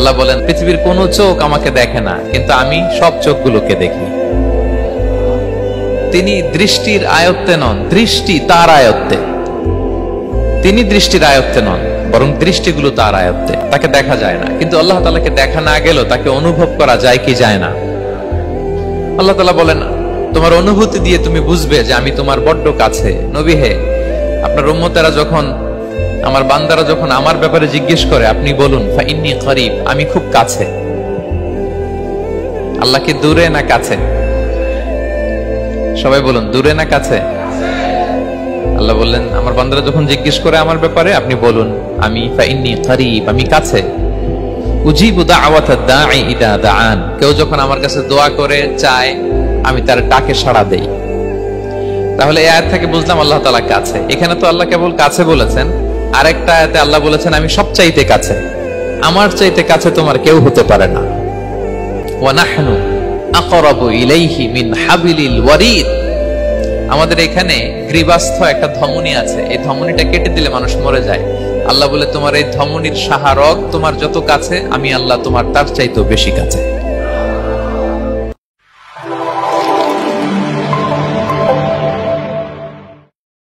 আল্লাহ বলেন পৃথিবীর কোন চোখ আমাকে দেখে না, কিন্তু আমি সব চোখগুলোকে দেখি। তিনি দৃষ্টির আয়ত্তে নন, দৃষ্টি তার আয়ত্তে। তিনি দৃষ্টির আয়ত্তে নন, বরং দৃষ্টিগুলো তার আয়ত্তে। তাকে দেখা যায় না, কিন্তু আল্লাহ তাআলাকে দেখা না গেলেও তাকে অনুভব করা যায় কি যায় না? আল্লাহ তাআলা বলেন তোমার অনুভূতি দিয়ে তুমি বুঝবে যে আমি তোমার বড্ড কাছে। নবী হে, আপনার উম্মতেরা যখন, আমার বান্দারা যখন আমার ব্যাপারে জিজ্ঞেস করে, আপনি বলুন ফাইন্নী করিব, আমি খুব কাছে। আল্লাহ কি দূরে না কাছে? সবাই বলুন দূরে না কাছে? আল্লাহ বললেন আমার বান্দারা যখন জিজ্ঞেস করে আমার ব্যাপারে, আপনি বলুন আমি ফাইন্নী করিব, আমি কাছে। উজিবু দাওয়াতাদ দাঈ ইদা দাআন, কেউ যখন আমার কাছে দোয়া করে চায়, আমি তার ডাকে সাড়া দেই। তাহলে এই আয়াত থেকে বুঝলাম আল্লাহ তাআলা কাছে। এখানে তো আল্লাহ কেবল কাছে বলেছেন, আরেকটা আয়াতে আল্লাহ বলেছেন আমি সবচাইতে কাছে, আমার চাইতে কাছে তোমার কেউ হতে পারে না। ওয়া নাহনু আকরাবু ইলাইহি মিন হাবিলিল ওয়ারিদ। আমাদের এখানে গ্রীবাস্থ একটা ধমনী আছে, এই ধমনীটা কেটে দিলে মানুষ মরে যায়। আল্লাহ বলে তোমার এই ধমনীর সাহারক তোমার যত কাছে, আমি আল্লাহ তোমার তার চাইতেও বেশি কাছে।